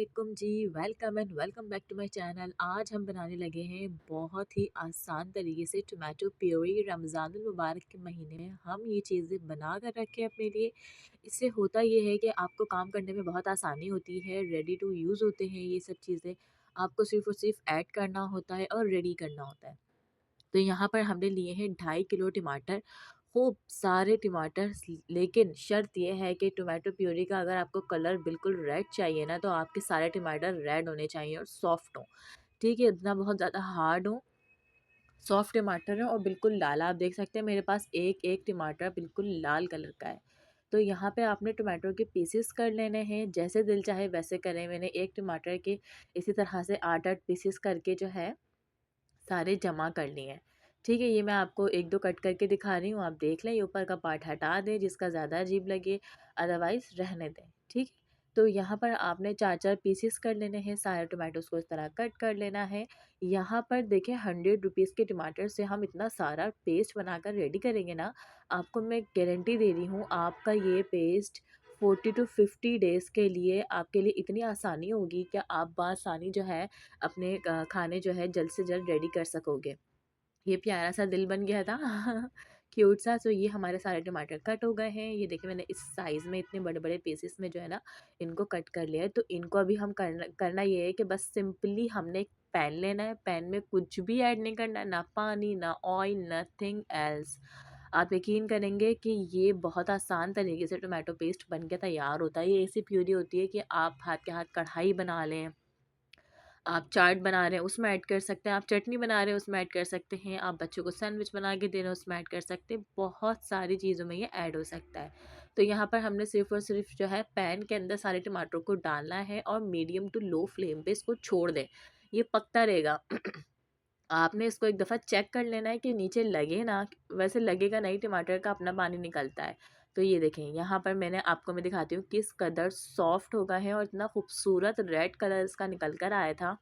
वालेकुम जी। Welcome and welcome back to my channel. आज हम बनाने लगे हैं बहुत ही आसान तरीके से टोमेटो प्यूरी। रमज़ान मुबारक के महीने में हम ये चीज़ें बना कर रखें अपने लिए। इससे होता ये है कि आपको काम करने में बहुत आसानी होती है, रेडी टू यूज़ होते हैं ये सब चीज़ें। आपको सिर्फ और सिर्फ ऐड करना होता है और रेडी करना होता है। तो यहाँ पर हमने लिए हैं 2.5 किलो टमाटर, खूब सारे टमाटर। लेकिन शर्त ये है कि टोमेटो प्यूरी का अगर आपको कलर बिल्कुल रेड चाहिए ना, तो आपके सारे टमाटर रेड होने चाहिए और सॉफ्ट हों। ठीक है, इतना बहुत ज़्यादा हार्ड हो, सॉफ्ट टमाटर है और बिल्कुल लाल। आप देख सकते हैं मेरे पास एक एक टमाटर बिल्कुल लाल कलर का है। तो यहाँ पे आपने टमाटर के पीसेस कर लेने हैं, जैसे दिल चाहे वैसे करें। मैंने एक टमाटर के इसी तरह से 8-8 पीसेस करके जो है सारे जमा कर लिए हैं। ठीक है, ये मैं आपको 1-2 कट करके दिखा रही हूँ, आप देख लें। ये ऊपर का पार्ट हटा दें जिसका ज़्यादा अजीब लगे, अदरवाइज़ रहने दें। ठीक है, तो यहाँ पर आपने 4-4 पीसेस कर लेने हैं, सारे टोमेटोज़ को इस तरह कट कर लेना है। यहाँ पर देखें 100 रुपीज़ के टमाटर से हम इतना सारा पेस्ट बनाकर रेडी करेंगे ना, आपको मैं गारंटी दे रही हूँ आपका ये पेस्ट 40 टू 50 डेज़ के लिए आपके लिए इतनी आसानी होगी कि आप बआसानी जो है अपने खाने जो है जल्द से जल्द रेडी कर सकोगे। ये प्यारा सा दिल बन गया था क्यूट सा। तो ये हमारे सारे टमाटर कट हो गए हैं। ये देखिए मैंने इस साइज़ में इतने बड़े-बड़े पीसेस में जो है ना इनको कट कर लिया है। तो इनको अभी हम करना करना ये है कि बस सिंपली हमने एक पैन लेना है। पैन में कुछ भी ऐड नहीं करना, ना पानी, ना ऑयल, नथिंग एल्स। आप यकीन करेंगे कि ये बहुत आसान तरीके से टोमेटो पेस्ट बन के तैयार होता है। ये ऐसी प्यूरी होती है कि आप हाथ के हाथ कढ़ाई बना लें, आप चाट बना रहे हैं उसमें ऐड कर सकते हैं, आप चटनी बना रहे हैं उसमें ऐड कर सकते हैं, आप बच्चों को सैंडविच बना के दे रहे हैं उसमें ऐड कर सकते हैं। बहुत सारी चीज़ों में ये ऐड हो सकता है। तो यहाँ पर हमने सिर्फ़ और सिर्फ जो है पैन के अंदर सारे टमाटरों को डालना है और मीडियम टू लो फ्लेम पे इसको छोड़ दें। ये पकता रहेगा। आपने इसको एक दफ़ा चेक कर लेना है कि नीचे लगे ना, वैसे लगेगा नहीं, टमाटर का अपना पानी निकलता है। तो ये देखें यहाँ पर मैं दिखाती हूँ किस कदर सॉफ्ट हो गए हैं और इतना खूबसूरत रेड कलर इसका निकल कर आया था।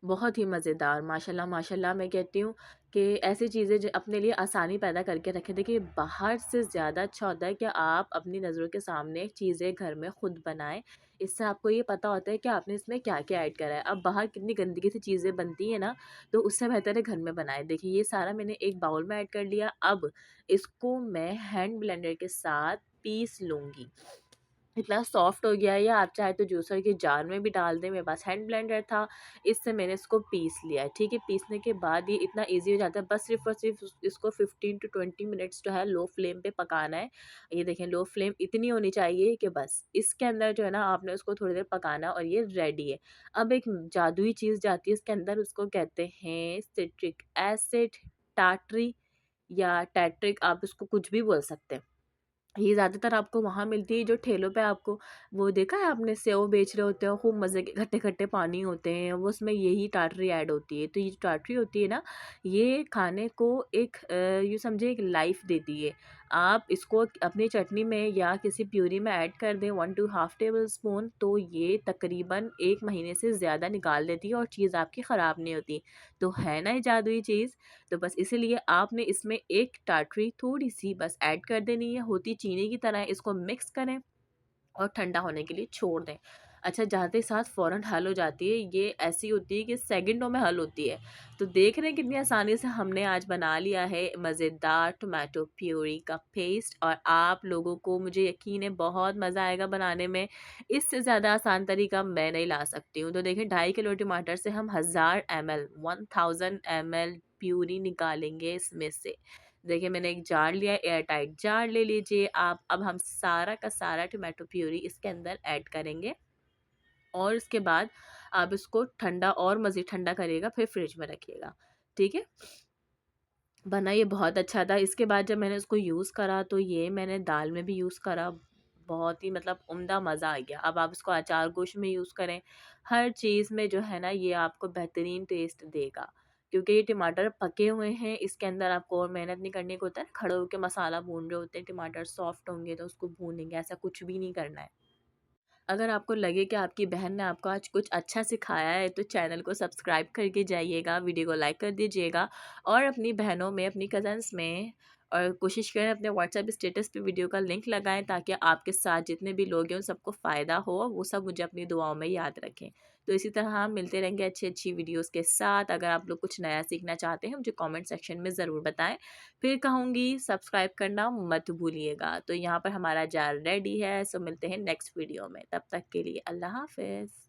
बहुत ही मज़ेदार, माशाल्लाह माशाल्लाह। मैं कहती हूँ कि ऐसी चीज़ें जो अपने लिए आसानी पैदा करके रखें। देखिए बाहर से ज़्यादा अच्छा होता है कि आप अपनी नज़रों के सामने चीज़ें घर में खुद बनाएं। इससे आपको ये पता होता है कि आपने इसमें क्या क्या ऐड करा है। अब बाहर कितनी गंदगी से चीज़ें बनती हैं ना, तो उससे बेहतर है घर में बनाएं। देखिए ये सारा मैंने एक बाउल में ऐड कर लिया। अब इसको मैं हैंड ब्लेंडर के साथ पीस लूँगी। इतना सॉफ्ट हो गया है, या आप चाहे तो जूसर के जार में भी डाल दें। मेरे पास हैंड ब्लेंडर था, इससे मैंने इसको पीस लिया है। ठीक है, पीसने के बाद ये इतना ईज़ी हो जाता है। बस सिर्फ़ और सिर्फ़ इसको 15 टू 20 मिनट्स जो है लो फ्लेम पे पकाना है। ये देखें लो फ्लेम इतनी होनी चाहिए कि बस इसके अंदर जो है ना आपने उसको थोड़ी देर पकाना है और ये रेडी है। अब एक जादुई चीज़ जाती है इसके अंदर, उसको कहते हैं सिट्रिक एसिड, टाटरी या टैट्रिक, आप इसको कुछ भी बोल सकते हैं। ये ज़्यादातर आपको वहाँ मिलती है जो ठेलों पे आपको, वो देखा है आपने, सेव बेच रहे होते हैं, खूब मज़े के खट्टे-खट्टे पानी होते हैं, वो उसमें यही टाटरी ऐड होती है। तो ये जो टाटरी होती है ना, ये खाने को एक यूँ समझिए एक लाइफ़ देती है। आप इसको अपनी चटनी में या किसी प्यूरी में ऐड कर दें 1 टू हाफ़ टेबल स्पून, तो ये तकरीबन 1 महीने से ज़्यादा निकाल देती है और चीज़ आपकी ख़राब नहीं होती। तो है ना ये जादुई चीज़? तो बस इसीलिए आपने इसमें एक टाटरी थोड़ी-सी बस ऐड कर देनी है, होती चीनी की तरह है। इसको मिक्स करें और ठंडा होने के लिए छोड़ दें। अच्छा, जाते साथ फ़ौरन हल हो जाती है, ये ऐसी होती है कि सेकंडों में हल होती है। तो देख रहे हैं कितनी आसानी से हमने आज बना लिया है मज़ेदार टोमेटो प्यूरी का पेस्ट, और आप लोगों को मुझे यकीन है बहुत मज़ा आएगा बनाने में। इससे ज़्यादा आसान तरीका मैं नहीं ला सकती हूँ। तो देखिए 2.5 किलो टमाटर से हम 1000 ml 1000 ml प्यूरी निकालेंगे इसमें से। देखिए मैंने एक जार लिया, एयर टाइट जार ले लीजिए आप। अब हम सारा का सारा टोमेटो प्यूरी इसके अंदर ऐड करेंगे और इसके बाद आप इसको ठंडा और मज़ीद ठंडा करिएगा, फिर फ्रिज में रखिएगा। ठीक है, बना ये बहुत अच्छा था। इसके बाद जब मैंने इसको यूज़ करा तो ये मैंने दाल में भी यूज़ करा, बहुत ही मतलब उम्दा मज़ा आ गया। अब आप इसको अचार गोश्त में यूज़ करें, हर चीज़ में जो है ना ये आपको बेहतरीन टेस्ट देगा। क्योंकि ये टमाटर पके हुए हैं, इसके अंदर आपको और मेहनत नहीं करने को होता है। खड़े होके मसाला भून रहे होते हैं, टमाटर सॉफ्ट होंगे तो उसको भूनेंगे, ऐसा कुछ भी नहीं करना है। अगर आपको लगे कि आपकी बहन ने आपको आज कुछ अच्छा सिखाया है, तो चैनल को सब्सक्राइब करके जाइएगा, वीडियो को लाइक कर दीजिएगा और अपनी बहनों में, अपनी कज़न्स में और कोशिश करें अपने व्हाट्सएप स्टेटस पे वीडियो का लिंक लगाएँ ताकि आपके साथ जितने भी लोग हैं उन सबको फ़ायदा हो, वो सब मुझे अपनी दुआओं में याद रखें। तो इसी तरह हम मिलते रहेंगे अच्छी-अच्छी वीडियोज़ के साथ। अगर आप लोग कुछ नया सीखना चाहते हैं मुझे कमेंट सेक्शन में ज़रूर बताएँ। फिर कहूँगी सब्सक्राइब करना मत भूलिएगा। तो यहाँ पर हमारा जार रेडी है, सो मिलते हैं नेक्स्ट वीडियो में। तब तक के लिए अल्लाह हाफ़िज़।